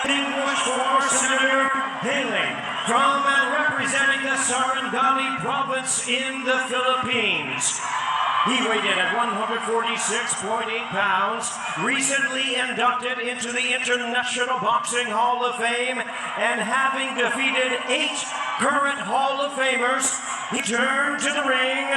English former senator hailing from and representing the Sarangani province in the Philippines. He weighed in at 146.8 pounds, recently inducted into the International Boxing Hall of Fame, and having defeated 8 current Hall of Famers, he turned to the ring.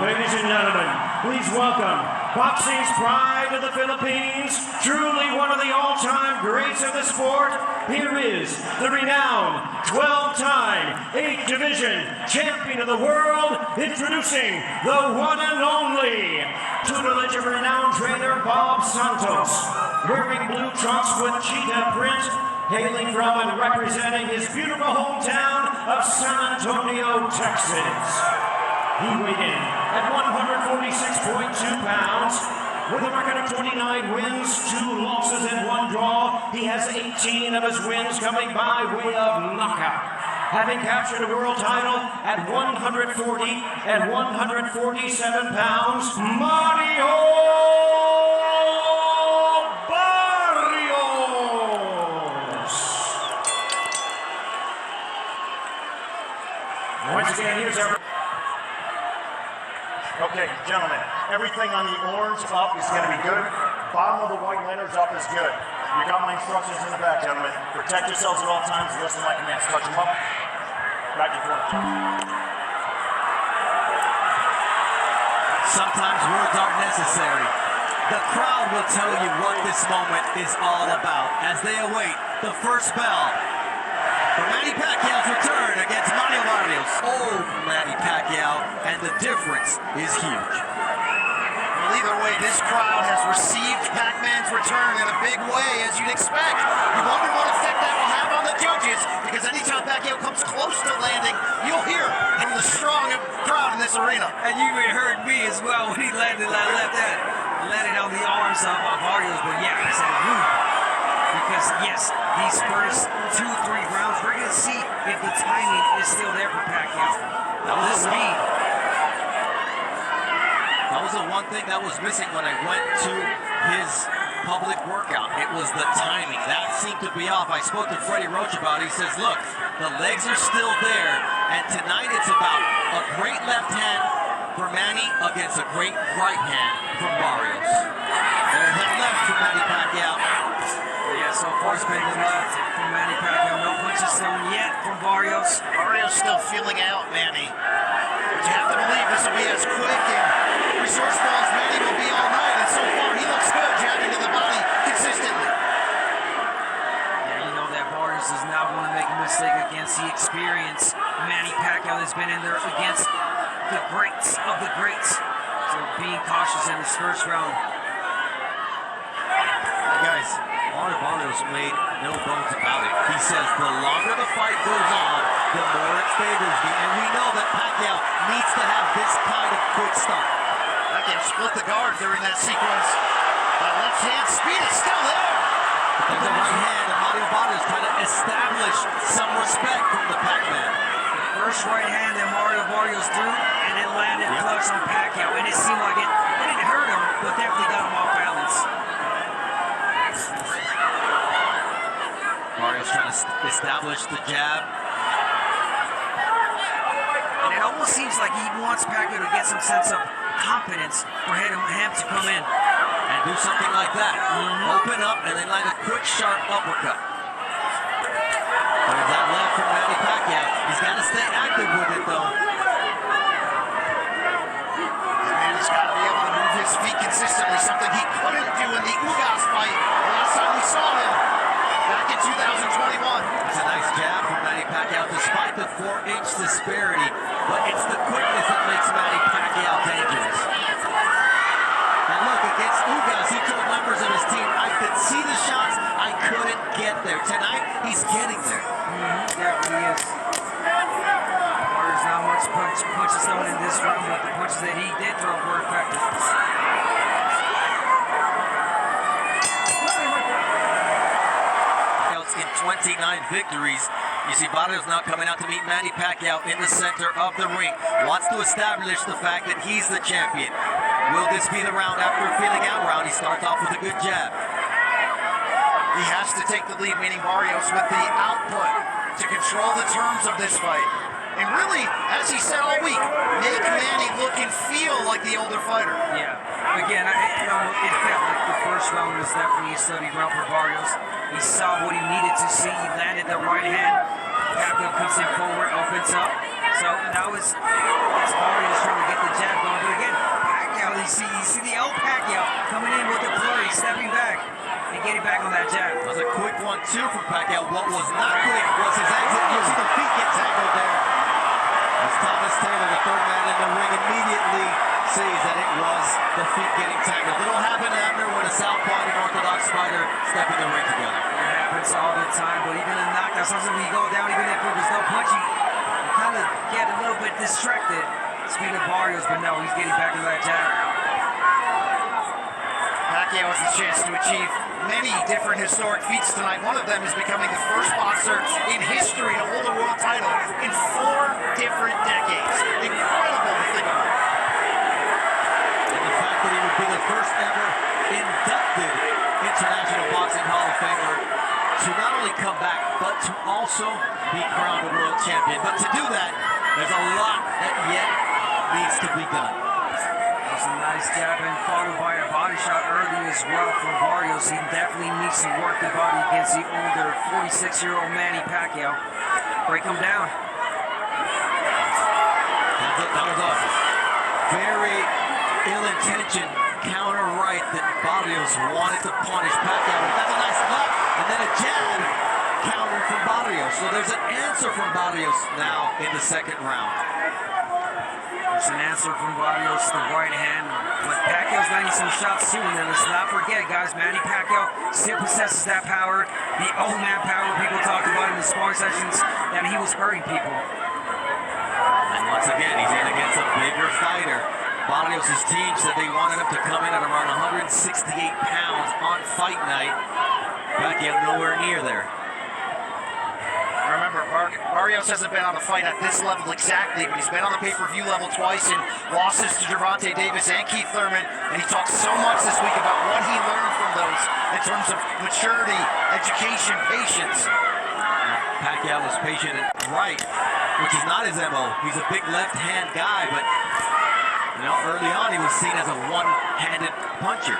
Ladies and gentlemen, please welcome boxing's pride of the Philippines, truly one of the all-time greats of the sport. Here is the renowned 12-time 8-division champion of the world, introducing the one and only tutelage of renowned trainer Bob Santos, wearing blue trunks with cheetah print, hailing from and representing his beautiful hometown of San Antonio, Texas. He weighed in at 146.2 pounds. With a record of 29 wins, 2 losses, and 1 draw, he has 18 of his wins coming by way of knockout. Having captured a world title at 140 and 147 pounds, Mario Barrios. Once again, here's our... Okay, gentlemen, everything on the orange up is going to be good. Bottom of the white letters up is good. You got my instructions in the back, gentlemen. Protect yourselves at all times. Listen to my commands. Touch them up. Back your corner. Sometimes words aren't necessary. The crowd will tell you what this moment is all about as they await the first bell for Manny Pacquiao's return against Mario Barrios. Old Manny Pacquiao, and the difference is huge. Well, either way, this crowd has received Pac-Man's return in a big way, as you'd expect. You wonder what effect that will have on the judges, because anytime Pacquiao comes close to landing, you'll hear from the strong crowd in this arena. And you even heard me as well when he landed. Landed on the arms of Barrios, but yeah, I said, whoo. Because yes, these first 2-3 rounds, we're going to see if the timing is still there for Pacquiao. That was the speed. That was the one thing that was missing when I went to his public workout. It was the timing. That seemed to be off. I spoke to Freddie Roach about it. He says, look, the legs are still there, and tonight it's about a great left hand for Manny against a great right hand from Barrios. There's that left for Manny Pacquiao. Yeah, so far it's been the left from Manny Pacquiao. No punches thrown yet from Barrios. Barrios still feeling out Manny. But you have to believe this will be as quick and resourceful as Manny will be all night. And so far he looks good, jabbing to the body consistently. Yeah, you know that Barrios is not going to make a mistake against the experience Manny Pacquiao has been in there against the greats of the greats. So being cautious in this first round. Guys, Mario Barrios made no bones about it. He says the longer the fight goes on, the more it favors me. And we know that Pacquiao needs to have this kind of quick start. Pacquiao split the guard during that sequence. That left hand speed is still there. There's the right hand, and Mario Barrios trying to establish some respect from the Pac-Man. First right hand that Mario Barrios threw, and it landed close on Pacquiao. And it seemed like it didn't hurt him, but definitely got him off balance. Barrios trying to establish the jab. And it almost seems like he wants Pacquiao to get some sense of confidence for him to come in. And do something like that. Open up and then land a quick, sharp uppercut. There's that left from Manny Pacquiao. He's got to stay active with it, though. And he's got to be able to move his feet consistently, something he couldn't do in the Ugas fight the last time we saw him back in 2021. It's a nice jab from Manny Pacquiao despite the 4-inch disparity, but it's the quickness that makes Manny Pacquiao dangerous. And look, against Ugas, he told members of his team, I could see the shots, I couldn't get there. Tonight, he's getting there. Yeah, he is. There's not much punches thrown in this round, but the punches that he did throw were effective. In 29 victories. You see Barrios now coming out to meet Manny Pacquiao in the center of the ring. Wants to establish the fact that he's the champion. Will this be the round after a feeling out round? He starts off with a good jab. He has to take the lead, meaning Barrios, with the output to control the terms of this fight. And really, as he said all week, make Manny look and feel like the older fighter. Yeah. Again, it felt like the first round was definitely a study round for Barrios. He saw what he needed to see. He landed the right hand. Pacquiao comes in forward, opens up. So now it's Barrios trying to get the jab going. But again, Pacquiao, you see the old Pacquiao coming in with the flurry, stepping back and getting back on that jab. That was a quick 1-2 from Pacquiao. What was not quick was his exit. You see the feet get tangled there. As Thomas Taylor, the third man in the ring, immediately sees that it was the feet getting tangled. It'll happen after when a southpaw and an orthodox fighter step in the ring together. It happens all the time, but even in knockouts, sometimes when you go down, even if there was no punch, you kind of get a little bit distracted. Speaking of Barrios, but no, he's getting back into that jab. Pacquiao has the chance to achieve many different historic feats tonight. One of them is becoming the first boxer in history to hold a world title in 4 different decades. Incredible to think about. And the fact that he would be the first ever inducted International Boxing Hall of Famer to not only come back, but to also be crowned a world champion. But to do that, there's a lot that yet needs to be done. That was a nice jab and followed by a body shot early as well from Barrios. He definitely needs to work the body against the older 46-year-old Manny Pacquiao. Break him down. That was a very ill-intentioned counter right that Barrios wanted to punish Pacquiao. That's a nice left, and then a jab counter from Barrios. So there's an answer from Barrios now in the second round. There's an answer from Barrios, the right hand. But Pacquiao's landing some shots too, and then let's not forget, guys, Manny Pacquiao still possesses that power, the old man power people talked about in the sparring sessions, that he was hurting people. And once again, he's in against a bigger fighter. Barrios' team said they wanted him to come in at around 168 pounds on fight night. Pacquiao nowhere near there. Remember, Barrios hasn't been on a fight at this level exactly, but he's been on the pay-per-view level twice in losses to Gervonta Davis and Keith Thurman, and he talked so much this week about what he learned from those in terms of maturity, education, patience. Pacquiao was patient and right, which is not his MO. He's a big left-hand guy, but early on he was seen as a one-handed puncher.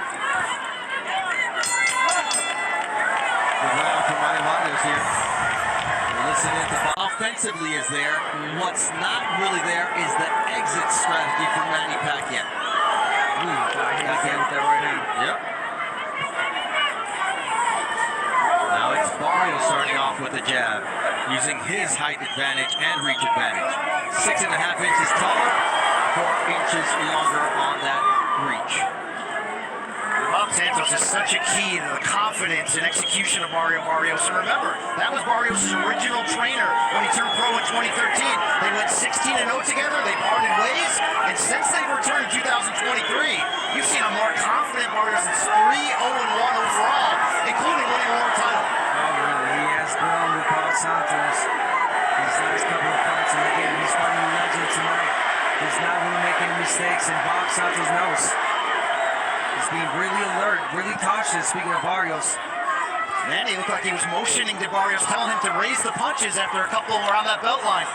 Good round from Manny Barrios here. Listening to offensively is there. What's not really there is the exit strategy from Manny Pacquiao. Again with that right hand. Yep. Now it's Barrios starting off with the jab, using his height advantage and reach advantage. 6.5 inches taller, 4 inches longer on that reach. Bob Santos is such a key to the confidence and execution of Mario Barrios. And remember, that was Barrios' original trainer when he turned pro in 2013. They went 16-0 together, they parted ways, and since they returned in 2023, you've seen a more confident Barrios that's 3-0-1 overall, including winning a world title. Oh, really? He has grown with Bob Santos these last couple of fights, and again, he's fighting a legend tonight. He's not going to make any mistakes, and Bob Santos knows. He's being really alert, really cautious, speaking of Barrios. Manny looked like he was motioning to Barrios, telling him to raise the punches after a couple were on that belt line.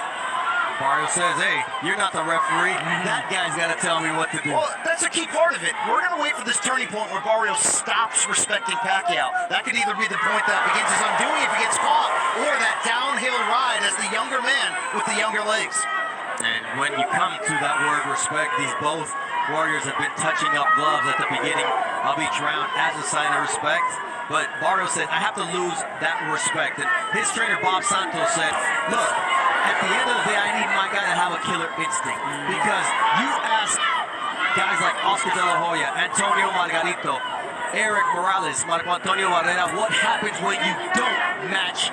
Barrios says, hey, you're not the referee. That guy's got to tell me what to do. Well, that's a key part of it. We're going to wait for this turning point where Barrios stops respecting Pacquiao. That could either be the point that begins his undoing if he gets caught, or that downhill ride as the younger man with the younger legs. And when you come to that word respect, these both warriors have been touching up gloves at the beginning of each round as a sign of respect. But Barrios said, I have to lose that respect. And his trainer, Bob Santos, said, look, at the end of the day, I need my guy to have a killer instinct. Because you ask guys like Oscar De La Hoya, Antonio Margarito, Eric Morales, Marco Antonio Barrera, what happens when you don't match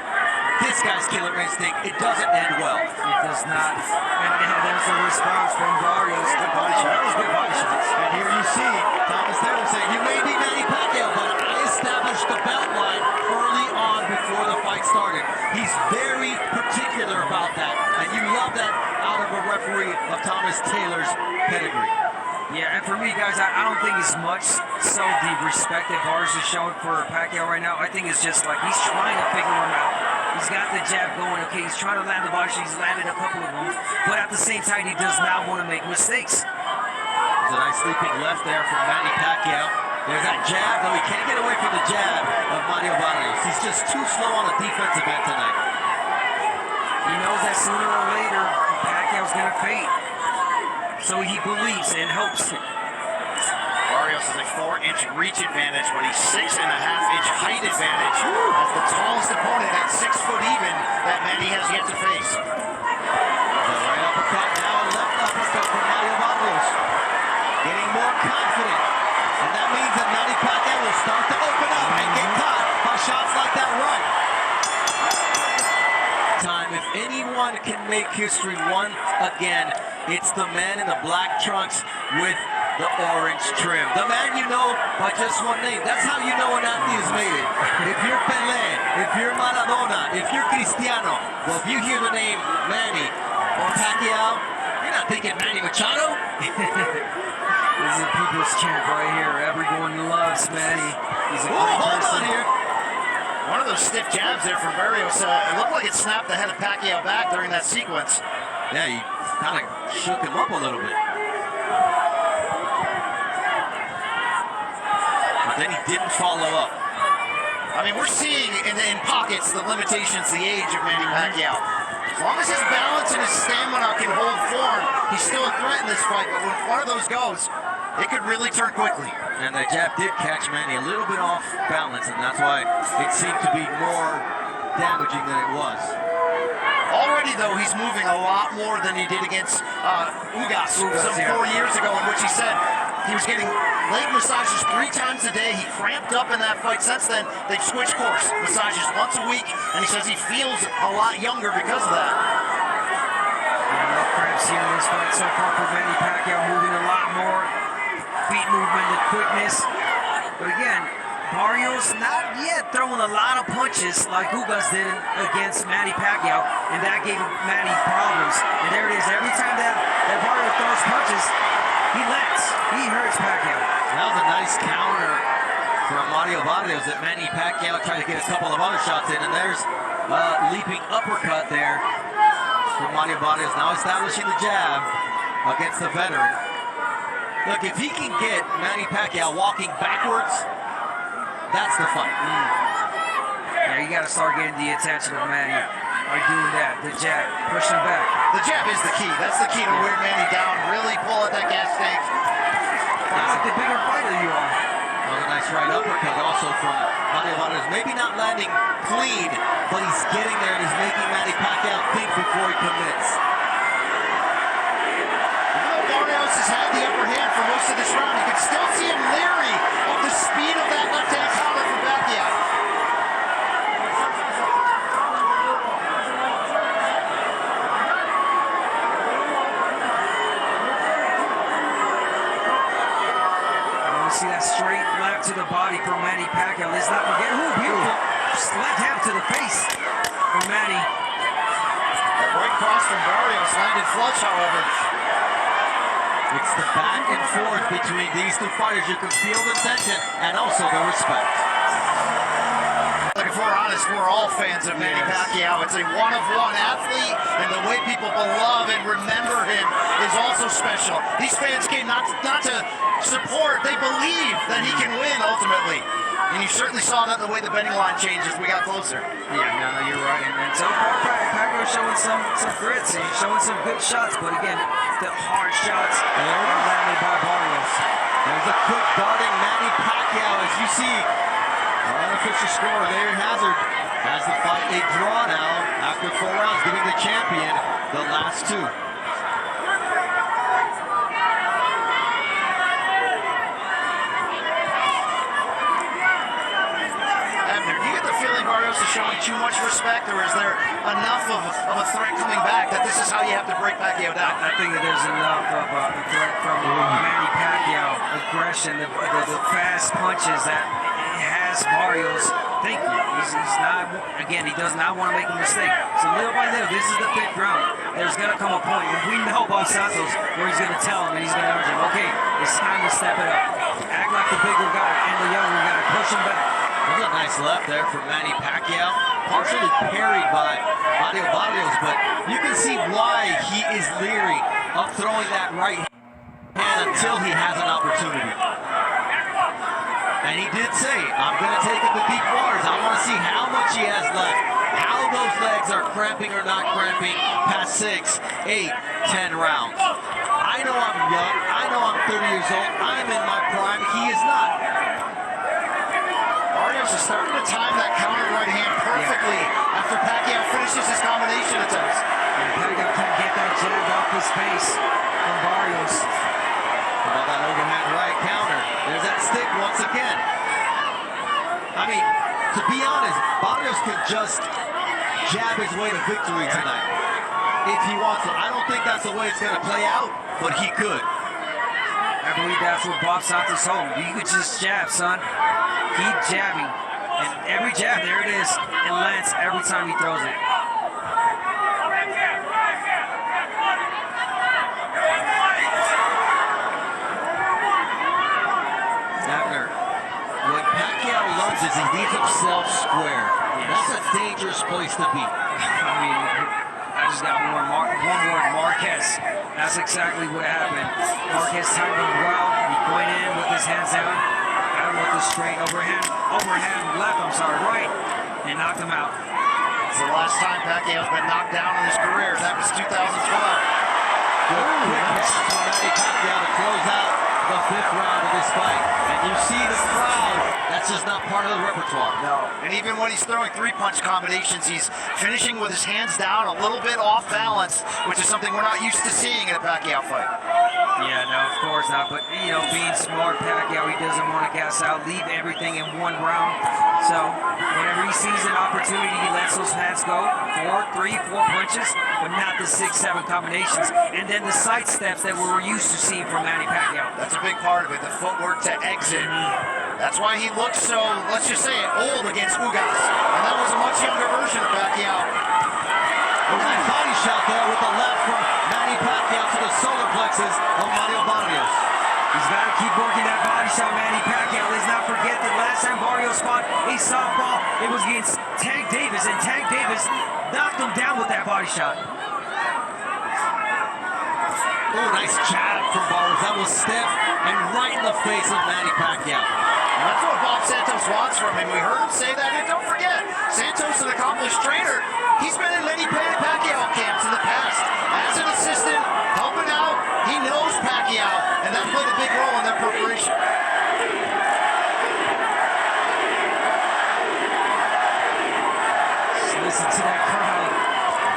this guy's killer instinct? It doesn't end well. It does not. And there's a response from Barrios. Good body shots. Good body shots. And here you see Thomas Taylor saying, you may be Manny Pacquiao, but I established the belt line early on before the fight started. He's very particular about that. And you love that out of a referee of Thomas Taylor's pedigree. Yeah, and for me, guys, I don't think it's much so the respect that Barrios is showing for Pacquiao right now. I think it's just like he's trying to figure him out. He's got the jab going, okay, he's trying to land the body, he's landed a couple of them, but at the same time, he does not want to make mistakes. There's a nice sleeping left there from Manny Pacquiao. There's that jab, though he can't get away from the jab of Mario Barrios. He's just too slow on the defensive end tonight. He knows that sooner or later, Pacquiao's going to fade. So he believes and hopes. Barrios has a 4-inch reach advantage, but he's 6.5-inch height advantage as the tallest opponent at 6 foot even that Manny has yet to face. The right uppercut, now a left uppercut from Mario Barrios. Getting more confident. And that means that Manny Pacquiao will start to open up and get caught by shots like that right. Time, if anyone can make history once again, it's the man in the black trunks with the orange trim. The man you know by just one name. That's how you know an athlete has made it. If you're Pelé, if you're Maradona, if you're Cristiano, well, if you hear the name Manny or Pacquiao, you're not thinking Manny Machado. This is a people's champ right here. Everyone loves Manny. He's a great hold person. on here. One of those stiff jabs there from Barrios. It looked like it snapped the head of Pacquiao back during that sequence. Yeah, he kind of shook him up a little bit. But then he didn't follow up. I mean, we're seeing in pockets the limitations, the age of Manny Pacquiao. As long as his balance and his stamina can hold form, he's still a threat in this fight. But when one of those goes, it could really turn quickly. And that jab did catch Manny a little bit off balance, and that's why it seemed to be more damaging than it was. Already, though, he's moving a lot more than he did against Ugas some 4 years ago, in which he said he was getting leg massages 3 times a day. He cramped up in that fight. Since then, they've switched course. Massages once a week, and he says he feels a lot younger because of that. No cramps here in this fight so far for Manny Pacquiao, moving a lot more. Feet movement, the quickness. But again, Barrios not yet throwing a lot of punches like Ugas did against Manny Pacquiao, and that gave Manny problems. And there it is. Every time that Barrios throws punches, he lands. He hurts Pacquiao. That was a nice counter from Mario Barrios that Manny Pacquiao tried to get a couple of other shots in, and there's a leaping uppercut there from Mario Barrios, now establishing the jab against the veteran. Look, if he can get Manny Pacquiao walking backwards, that's the fight. Yeah, you got to start getting the attention of Manny by doing that. The jab, push him back. The jab is the key. That's the key to wear Manny down. Really pull at that gas tank. That's like the bigger fighter you are. Well, a nice right uppercut also from Mario Barrios. Maybe not landing clean, but he's getting there and he's making Manny Pacquiao think before he commits. Even though Barrios has had the upper hand for most of this round, you can still see him leery of the speed of that left-hand counter from Pacquiao. See that straight left to the body from Manny Pacquiao. Let's not forget, beautiful left hand to the face from Manny. That right cross from Barrios landed flush, however. It's the back and forth between these two fighters. You can feel the tension and also the respect. Look, if we're honest, we're all fans of Manny Pacquiao. It's a one-of-one athlete, and the way people love and remember him is also special. These fans came not to support, they believe that he can win ultimately. And you certainly saw that the way the betting line changed as we got closer. Yeah, no, you're right. And so far, Pacquiao showing some grits and showing some good shots, but again, the hard shots are landed by Barrios. There's a quick darting Manny Pacquiao, as you see. Our unofficial score, Larry Hazard, has the fight a draw now after 4 rounds, giving the champion the last 2. Barrios is showing too much respect, or is there enough of a threat coming back that this is how you have to break Pacquiao down? I think that there's enough of a threat from Manny Pacquiao, aggression, the fast punches that has Barrios Thank you. He's not, again, he does not want to make a mistake. So little by little, this is the 5th round. There's going to come a point when we know about Santos where he's going to tell him and he's going to urge him, okay, it's time to step it up. Act like the bigger guy and the younger guy. Push him back. That was a nice left there from Manny Pacquiao. Partially parried by Barrios, but you can see why he is leery of throwing that right hand until he has an opportunity. And he did say, I'm going to take it to deep waters. I want to see how much he has left, how those legs are cramping or not cramping past 6, 8, 10 rounds. I know I'm young. I know I'm 30 years old. I'm in my prime. He is not. Barrios is starting to time that counter right hand perfectly after Pacquiao finishes his combination attempts. Pacquiao can't get that jab off his face from Barrios. How about that overhand right counter? There's that stick once again. I mean, to be honest, Barrios can just jab his way to victory tonight if he wants to. I don't think that's the way it's going to play out, but he could. I believe that's what Bob Santos told him. You could just jab, son. Keep jabbing. And every jab, there it is. It lands every time he throws it. What Pacquiao loves is he leaves himself square. That's a dangerous place to be. I mean, I just got one word, Marquez. That's exactly what happened. Marquez timed him well. He went in with his hands down. Got him with the straight right, and knocked him out. It's the last time Pacquiao's been knocked down in his career. That was 2012. Good quick hits from Manny Pacquiao to close out the 5th round of this fight. And you see the crowd, that's just not part of the repertoire. No. And even when he's throwing 3-punch combinations, he's finishing with his hands down, a little bit off balance, which is something we're not used to seeing in a Pacquiao fight. Yeah, no, of course not. But, you know, being smart, Pacquiao, he doesn't want to gas out, leave everything in one round. So whenever he sees an opportunity, he lets those hands go. 3, 4 punches, but not the 6, 7 combinations. And then the side steps that we were used to seeing from Manny Pacquiao. That's a big part of it, the footwork to exit. That's why he looks so, let's just say it, old against Ugas. And that was a much younger version of Pacquiao. A nice body shot there with the left from Manny Pacquiao to the solar plexus of Barrios. He's got to keep working that body shot, Manny Pacquiao. Let's not forget that last time Barrios fought a softball, it was against Tank Davis, and Tank Davis knocked him down with that body shot. Oh, nice jab from Barrios. That was stiff and right in the face of Manny Pacquiao. And that's what Bob Santos wants from him. We heard him say that, and don't forget, Santos, an accomplished trainer, he's been in many Pacquiao camps in the past. As an assistant, helping out, he knows Pacquiao, and that played a big role in their preparation. Just listen to that crowd.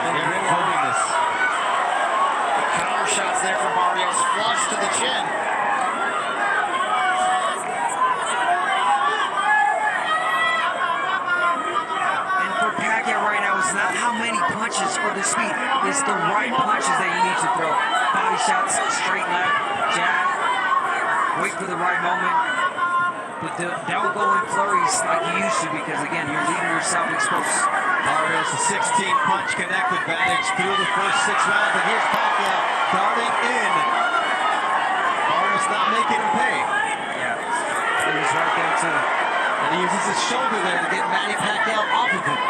They're recording this. The counter shots there from Barrios, flush to the chin. It's not how many punches or the speed. It's the right punches that you need to throw. Body shots, straight left, jab. Wait for the right moment. But don't go in flurries like you used to, because again, you're leaving yourself exposed. Barrios, a 16-punch connect advantage through the first 6 rounds. And here's Pacquiao darting in. Barrios not making him pay. Yeah, he was right there too. And he uses his shoulder there to get Manny Pacquiao off of him.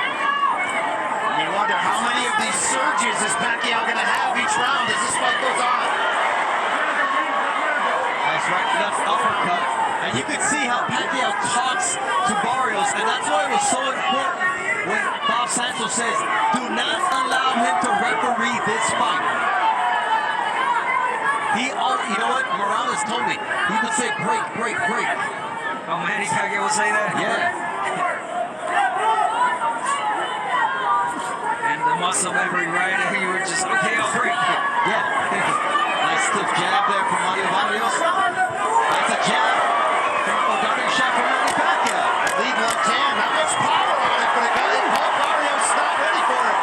You wonder how many of these surges is Pacquiao going to have each round as this fight goes on. Nice right left uppercut. And you can see how Pacquiao talks to Barrios, and that's why it was so important when Bob Santos says, do not allow him to referee this fight. You know what? Morales told me. He would say, break, break, break. Oh, Manny Pacquiao would say that? Yeah. Muscle memory, right? You were just, okay, I'll break. Yeah. Nice stiff jab there from Barrios. That's a jab. A darting shot from Manny Pacquiao. Lead left hand, not much power on it, but a guy like Paul Barrios is not ready for it.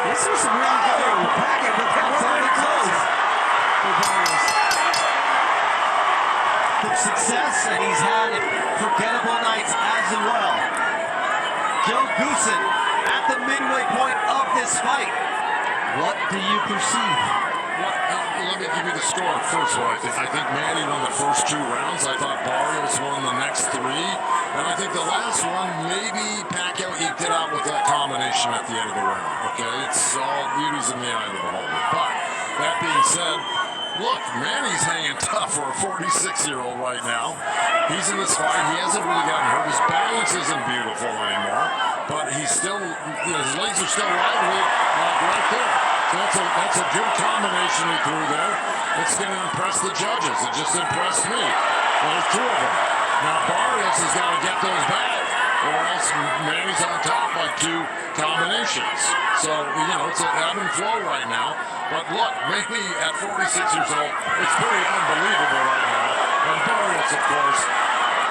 This was really good with Pacquiao, but that was really close for Barrios. Good success, and he's had forgettable nights as well. Goosen at the midway point of this fight. What do you perceive? Let me give you the score. First of all, I think Manny won the first 2 rounds. I thought Barrios won the next 3. And I think the last one, maybe Pacquiao eked it out with that combination at the end of the round. Okay, it's all beauties in the eye of the beholder. But that being said, look, Manny's hanging tough for a 46-year-old right now. He's in this fight. He hasn't really gotten hurt. His balance isn't beautiful anymore. But he's still, his legs are still lively, right there. So that's a good combination he threw there. It's going to impress the judges. It just impressed me. There's 2 of them. Now Barrios has got to get those back, or else Manny's on top by 2 combinations. So, it's an ebb and flow right now. But look, maybe at 46 years old, it's pretty unbelievable right now. And Barrios, of course,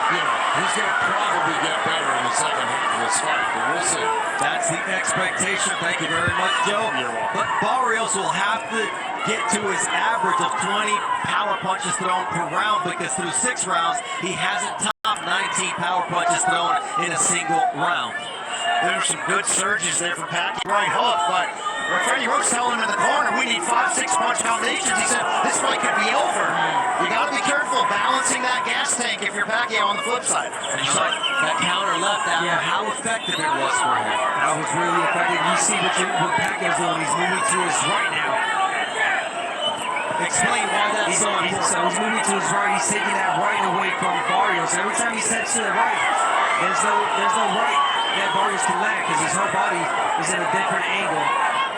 he's going to probably get better in the second half of this fight, but we'll see. That's the expectation. Thank you very much, Joe. You're welcome. But Barrios will have to get to his average of 20 power punches thrown per round, because through 6 rounds, he hasn't topped 19 power punches thrown in a single round. There's some good surges there from Pacquiao. Right hook, but Freddie Roach telling him in the corner, we need 5-6 punch combinations. He said, this fight could be over. You got to be careful balancing that gas tank if you're Pacquiao on the flip side. And you saw that counter left after how effective it was for him. That was really effective. You see what Pacquiao's doing. He's moving to his right now. Explain why that's so important. So he's moving to his right. He's taking that right away from Barrios. Every time he steps to the right, there's no right that Barrios can land, because his whole body is in a different angle.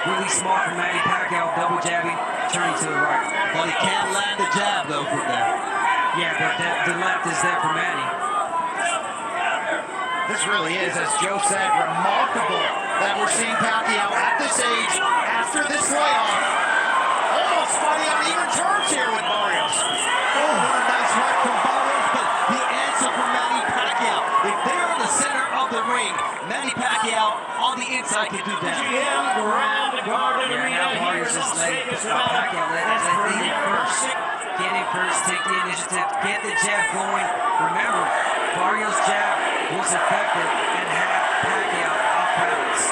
Really smart from Manny Pacquiao, double jabbing, turning to the right. But he can't land the jab though from there. Yeah, but the left is there for Manny. This really is, as Joe said, remarkable that we're seeing Pacquiao at this age, after this layoff, almost fighting on even terms here with Barrios. Oh, what a nice right from Barrios, but the answer from Manny Pacquiao. If they're in the center of the ring, Manny Pacquiao on the inside can do that. GM around the Garden Arena here in Barrios is Las letting Vegas, Pacquiao let him in first. Get in first, take the initiative, get the jab going. Remember, Barrios' jab was effective and had Pacquiao off balance.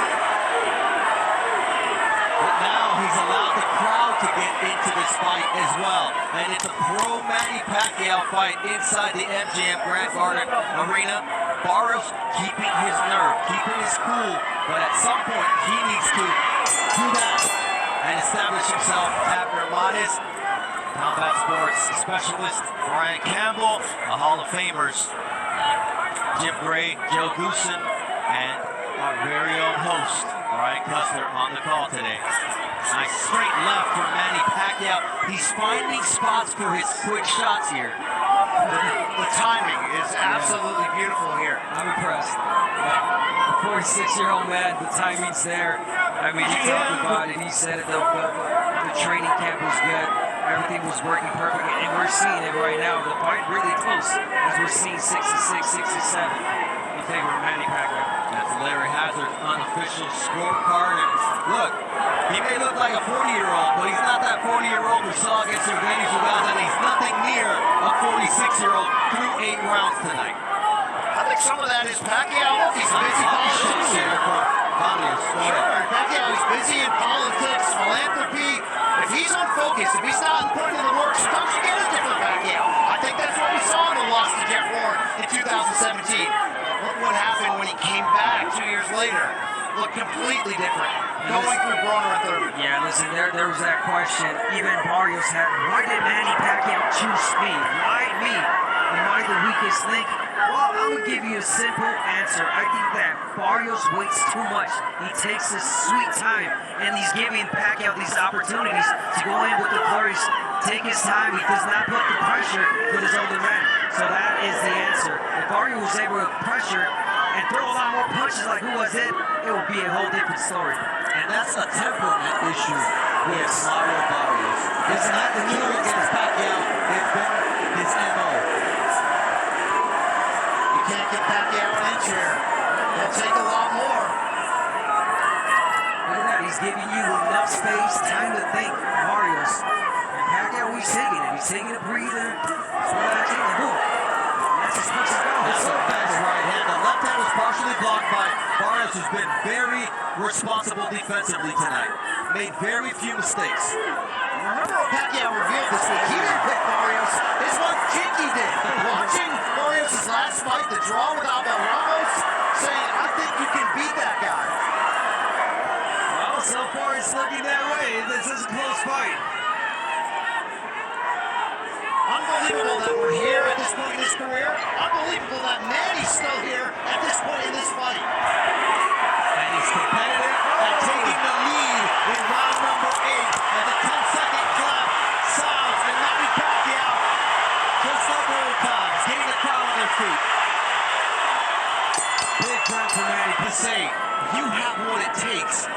But now he's allowed the crowd to get into this fight as well. And it's a pro-Manny Pacquiao fight inside the MGM Grand Garden Arena. Barrios keeping his nerve, keeping his cool, but at some point he needs to do that and establish himself after Manes. Combat sports specialist Brian Campbell, the Hall of Famers Jim Gray, Joe Goosen, and our very own host Brian Custer on the call today. Nice straight left from Manny Pacquiao. He's finding spots for his quick shots here. The timing is absolutely beautiful here. I'm impressed. The 46-year-old man, the timing's there. I mean, he talked about it. He said it. The training camp was good. Everything was working perfectly, and we're seeing it right now. The fight really close, as we're seeing 66, 67 in favor of Manny Pacquiao. That's Larry Hazard's unofficial scorecard. And look, he may look like a 40-year-old, but he's not that 40-year-old we saw against Evgeny Zugaz, and he's nothing near a 46-year-old through 8 rounds tonight. I think some of that is Pacquiao. Look, he's busy politics here. Sure, Pacquiao is busy in politics, philanthropy. If he's unfocused, if he's not putting in the work, sometimes you get a different Pacquiao. I think that's what we saw in the loss to Jeff Warren in 2017. Look what happened when he came back 2 years later. Looked completely different. Going through Broner and Thurman. Yeah, listen, there was that question. Even Barrios had, why did Manny Pacquiao choose me? Why me? Am I the weakest link? Well, I'm going to give you a simple answer. I think that Barrios waits too much. He takes his sweet time, and he's giving Pacquiao these opportunities to go in with the flurries, take his time. He does not put the pressure with his older man. So that is the answer. If Barrios was able to pressure and throw a lot more punches like who was it would be a whole different story. And that's a temperament issue with Mario Barrios. It's not the new against Pacquiao. It's been his MO. You can't get Pacquiao an inch here. It'll take a lot more. Look at that. He's giving you enough space, time to think. Barrios. And Pacquiao, he's taking it. He's taking a breather. Relaxing, and boom. That's as much as goes. That's a fast right hand. The left hand was partially blocked by Barrios has been very responsible defensively tonight. Made very few mistakes. Remember what Pacquiao revealed this week? He didn't pick Barrios. His wife Kinky did. Watching Barrios' last fight, the draw with Abel Ramos, saying, I think you can beat that guy. Well, so far it's looking that way. This is a close fight. Unbelievable that we're here at this point in his career. Unbelievable that Manny's still here at this point in this fight. And he's competitive and taking the lead in round number 8 as the 10-second clock sounds. And Manny Pacquiao, just like old times, getting the crowd on their feet. Big time for Manny. To say, you have what it takes.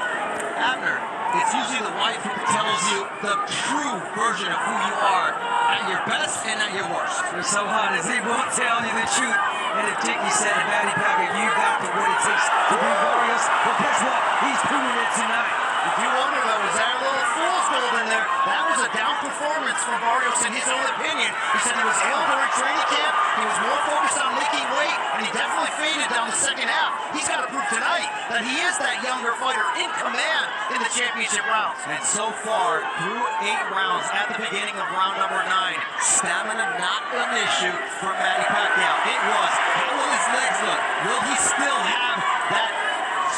Abner, it's usually the wife who tells you the true version of who you are at your best and at your worst. They're so hot as he won't tell you the truth. And if Dickie said to Manny Pacquiao, you got the what it takes to beat Barrios, well, guess what? He's proving it tonight. If you wonder though, was that a little fool's gold in there? That was a down performance from Barrios in his own opinion. He said he was ill during training camp, he was more focused on making weight, and he definitely faded down the second half. He's got to prove tonight that he is that younger fighter in command in the championship rounds. And so far, through 8 rounds at the beginning of round number 9, stamina not an issue for Manny Pacquiao. It was, how will his legs look? Will he still have that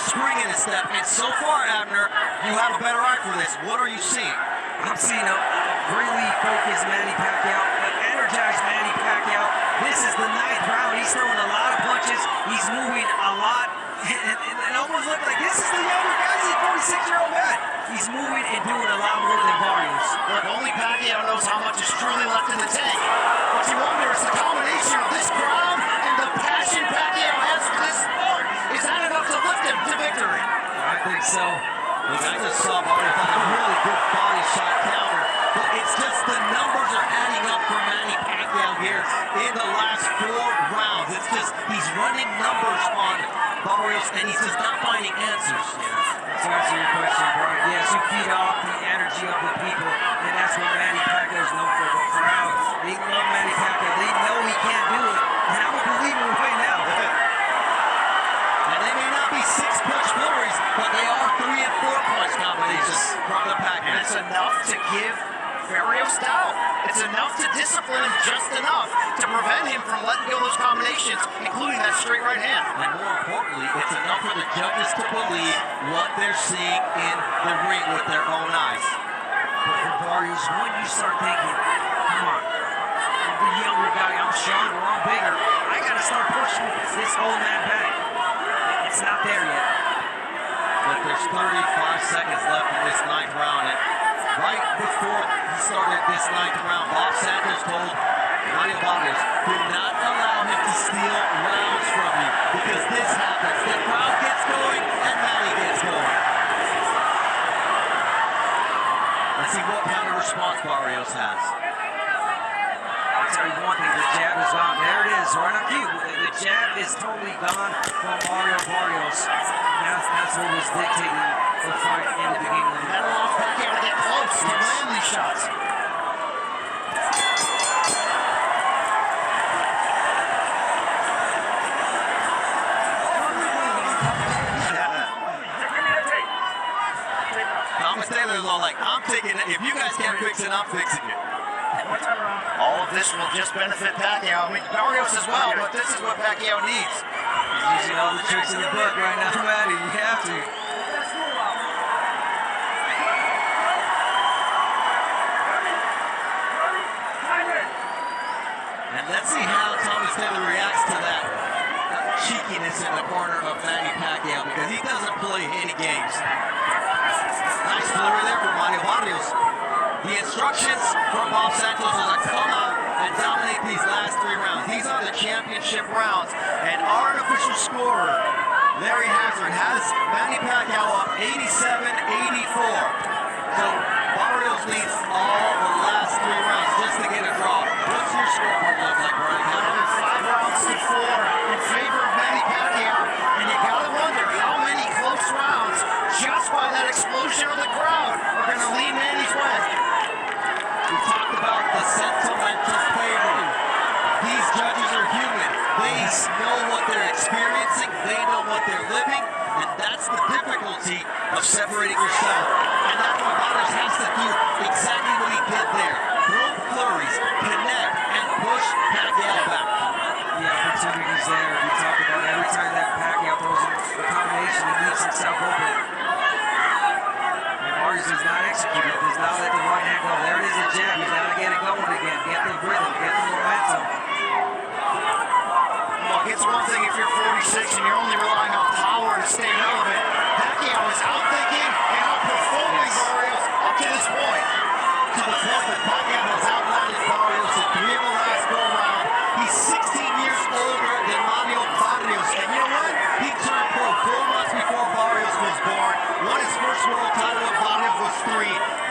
spring in his step? And so far, Abner, you have a better eye for this. What are you seeing? I'm seeing a really focused Manny Pacquiao, an energized Manny Pacquiao. This is the 9th round. He's throwing a lot of punches. He's moving a lot. It almost looks like this is the younger guy. He's a 46-year-old man. He's moving and doing a lot more than Barrios. Look, only Pacquiao knows how much is truly left in the tank. What you wonder is the combination of this crowd and the passion Pacquiao has for this sport. Is that enough to lift him to victory? I think so. Look, I just saw Barrios on a really good body shot counter. But it's just the numbers are adding up for Manny Pacquiao here in the last 4 rounds. It's just he's running numbers on Barrios and he's just not finding answers. To answer your question, Brian, yes, you feed off the energy of the people, and that's what Manny Pacquiao is known for. The crowd, they love Manny Pacquiao. They know he can't do it, and I'm a believer right now. And they may not be 6-punch flurries, but they are 3 and 4-punch combinations from the Pacquiao. And it's enough to give Barrios doubt. It's enough to discipline him just enough to prevent him from letting go of those combinations, including that straight right hand. And more importantly, it's enough for the judges to believe what they're seeing in the ring with their own eyes. But for Barrios, when you start thinking, come on, I'm the younger guy, I'm stronger, I'm bigger, I gotta start pushing this old man back. It's not there yet. But there's 35 seconds left in this 9th round. And right before he started this 9th round, Bob Santos told Mario Barrios, do not allow him to steal rounds from you, because this happens. The crowd gets going and Manny gets going. Let's see what kind of response Barrios has. I'll tell you one thing, the jab is gone. There it is, right on cue. The jab is totally gone from Mario Barrios. That's what was dictating the fight in the beginning of the That allows Pacquiao to get close to land these shots. Thomas Taylor's all like, I'm taking it. If you guys can't fix it, I'm fixing it. All of this will just benefit Pacquiao. I mean, Barrios as well, but this is what Pacquiao needs. He's using all the tricks in the book right now, Matty. You have to. And let's see how Thomas Taylor reacts to that cheekiness in the corner of Manny Pacquiao, because he doesn't play any games. Nice flurry there from Mario Barrios. The instructions from Bob Santos was to come out and dominate these last 3 rounds. These are the championship rounds. And our unofficial scorer, Larry Hazard, has Manny Pacquiao up 87-84. So Barrios needs all the last 3 rounds just to get a draw. What's your scoreboard look like, Brian? 5 rounds to 4 in favor of Manny Pacquiao. And you gotta wonder how many close rounds, just by that explosion of the crowd, are gonna lean Manny's way. We talked about the sentimental favor. These judges are human. They know what they're experiencing. They know what they're living. of separating yourself. And that's what Barrios has to do exactly what he did there. Throw flurries, connect, and push Pacquiao back. The opportunities there. We talked about every time that Pacquiao throws a combination, he leaves himself open. And Barrios does not execute it, does not let the right hand go. There it is, a jab. He's got to get it going again. Get the rhythm, get the momentum. Look, it's one thing if you're 46 and you're only relying on power to stay relevant. Pacquiao is outthinking and outperforming Barrios up to this point. To the point that Pacquiao has outlasted Barrios in 3 of the last go-round. He's 16 years older than Mario Barrios. And you know what? He turned pro 4 months before Barrios was born. Won his first world title when Barrios was 3.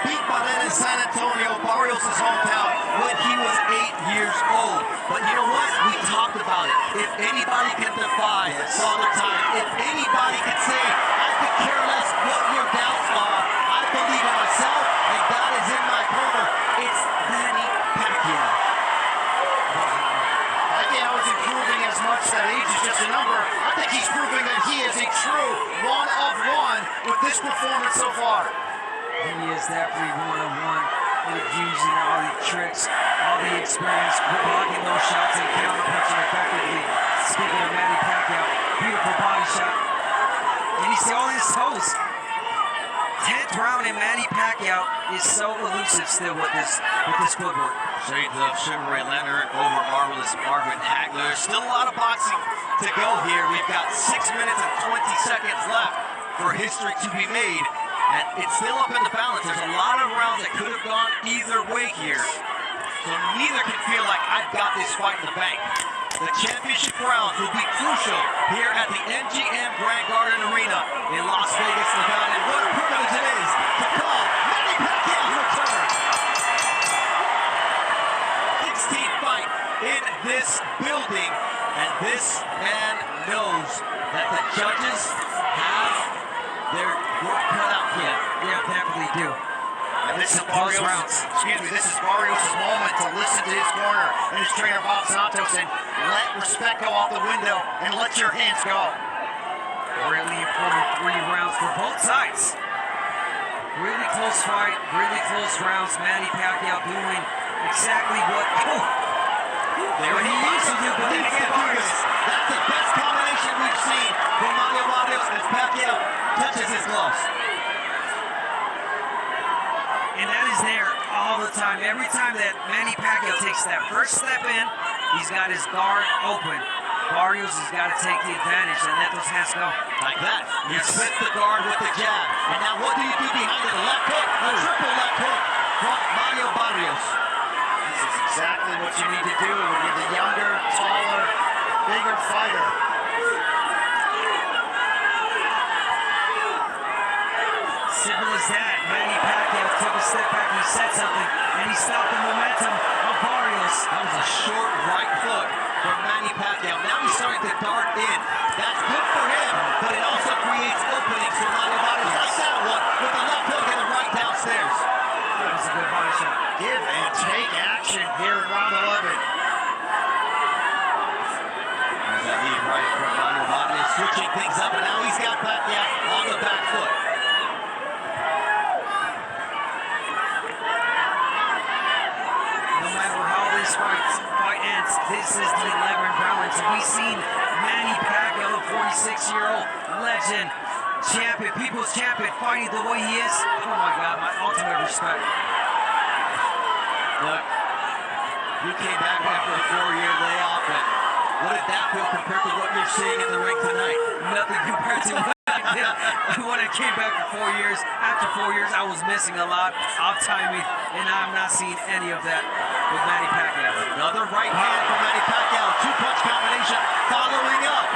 Beat Barrera in San Antonio, Barrios' hometown, when he was 8 years old. But you know what? We talked about it. If anybody can defy Father Time, if anybody can say, I could care less what your doubts are, I believe in myself, and God is in my corner, it's Manny Pacquiao. Pacquiao is improving as much that age is just a number. I think he's proving that he is a true one-of-one with this performance so far. He is definitely one-on-one with using all the tricks, all the experience, blocking those shots and counter-punching effectively. Speaking of Manny Pacquiao, beautiful body shot. And he's still on his toes. 10th round and Manny Pacquiao is so elusive still with this footwork. Shades of Sugar Ray Leonard over marvelous Marvin Hagler. Still a lot of boxing to go here. We've got 6 minutes and 20 seconds left for history to be made. And it's still up in the balance. There's a lot of rounds that could have gone either way here. So neither can feel like I've got this fight in the bank. The championship rounds will be crucial here at the MGM Grand Garden Arena in Las Vegas, Nevada. And what a privilege it is to call Manny Pacquiao's return. 16th fight in this building. And this man knows that the judges have their work cut out here. Yeah, definitely do. And this is Barrios' moment to listen to his corner and his trainer Bob Santos and let respect go out the window and let your hands go. Really important 3 rounds for both sides. Really close fight, really close rounds. Manny Pacquiao doing exactly what he used to do, but then again, Barrios. That's the best combination we've seen from Mario Barrios as Pacquiao touches his gloves. And that is there all the time. Every time that Manny Pacquiao takes that first step in, he's got his guard open. Barrios has got to take the advantage and let those hands go. Like that. You split the guard with the jab. And now what do you do behind it? A left hook, a triple left hook from Mario Barrios. This is exactly what you need to do when you're the younger, taller, bigger fighter. Simple as that. Manny Pacquiao took a step back, he said something, and he stopped the momentum of Barrios. That was a short right hook from Manny Pacquiao. Now he's starting to dart in. That's good for him, but it also creates openings for Mario Barrios. Like that one with the left hook and the right downstairs. That was a good body shot. Give and take action here in round 11. There's that lead right from Mario Barrios, switching things up, and now he's got Pacquiao on the back foot. Fight ends. This is the 11th round. And to be seen, Manny Pacquiao, the 46-year-old legend, champion, people's champion, fighting the way he is. Oh my God, my ultimate respect. Look, you came back after a 4-year layoff, and what did that feel compared to what you're seeing in the ring tonight? Nothing compared to what I did when I came back for 4 years. After 4 years, I was missing a lot of timing, and I'm not seeing any of that with Manny Pacquiao. Another right hand from Manny Pacquiao, 2-punch combination following up.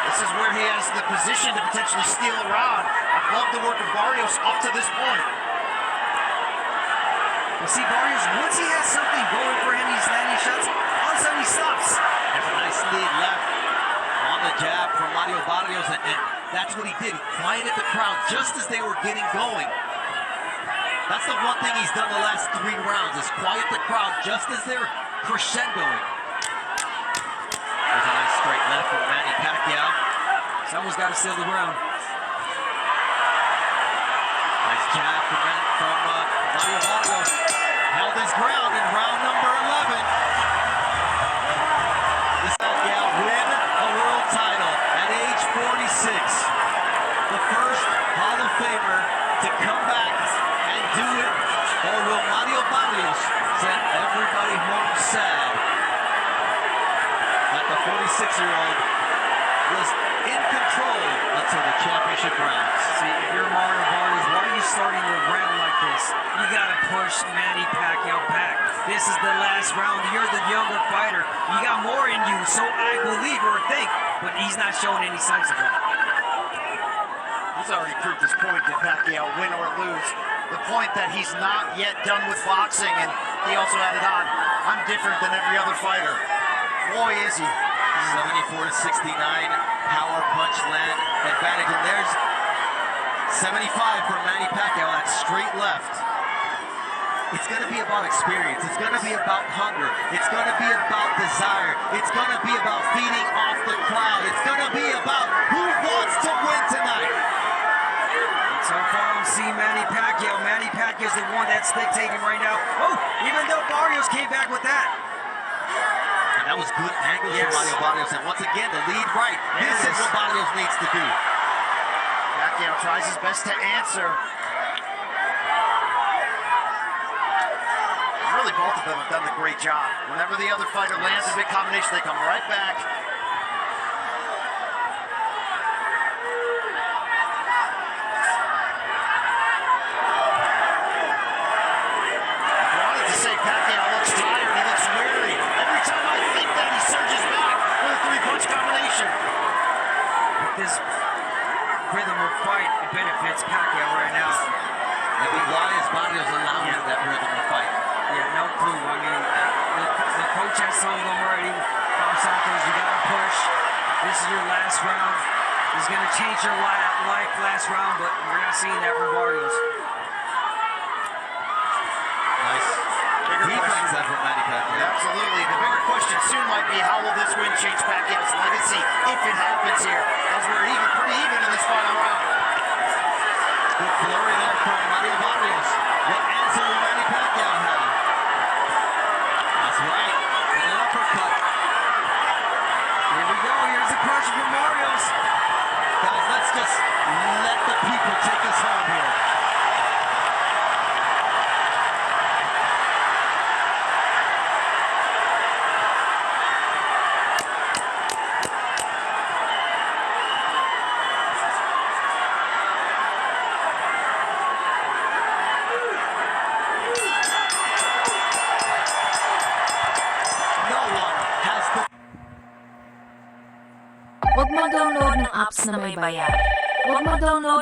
This is where he has the position to potentially steal a round. I've loved the work of Barrios up to this point. You see, Barrios, once he has something going for him, he's landing shots, all of a sudden he stops. There's a nice lead left on the jab from Mario Barrios, and that's what he did. He quieted the crowd just as they were getting going. That's the one thing he's done the last 3 rounds, is quiet the crowd just as they're crescendoing. There's a nice straight left from Manny Pacquiao. Someone's got to steal the round. to come back and do it, or will Mario Barrios send everybody home sad that the 46-year-old was in control until the championship rounds? See, if you're Mario Barrios, why are you starting the round like this? You gotta push Manny Pacquiao back. This is the last round. You're the younger fighter. You got more in you, so I believe or think, but he's not showing any signs of it. He's already proved his point that Pacquiao, win or lose. The point that he's not yet done with boxing, and he also added on, I'm different than every other fighter. Boy, is he. 74-69 power punch land advantage, and there's 75 for Manny Pacquiao. That's straight left. It's going to be about experience. It's going to be about hunger. It's going to be about desire. It's going to be about feeding off the crowd. It's going to be about who wants to win tonight. So far, I'm seeing Manny Pacquiao. Manny Pacquiao's the one that's dictating right now. Oh, even though Barrios came back with that. And that was good angles from Mario Barrios. And once again, the lead right. This is what Barrios needs to do. Pacquiao tries his best to answer. Really, both of them have done a great job. Whenever the other fighter lands a big combination, they come right back. I wanted to say Pacquiao looks tired, he looks weary. Every time I think that, he surges back with a three-punch combination. With this rhythm of fight, it benefits Pacquiao right now. Maybe why is Barrios allowing that rhythm of fight? Yeah, no clue. I mean, the coach has told him already, Bob Santos, you gotta push. This is your last round. He's gonna change your life last round, but we're not seeing that from Barrios. Nice. Bigger Defense that from Manny Pacquiao. Absolutely. The bigger question soon might be, how will this win change Pacquiao's legacy if it happens here, as we're pretty even in this final round. Good flurry there from Mario Barrios. What answer will Manny Pacquiao have? That's right. An uppercut. Here we go. Here's the pressure from Barrios. Guys, let's just let the people take us home here. Huwag mag-download ng apps na may bayad. Huwag mag-download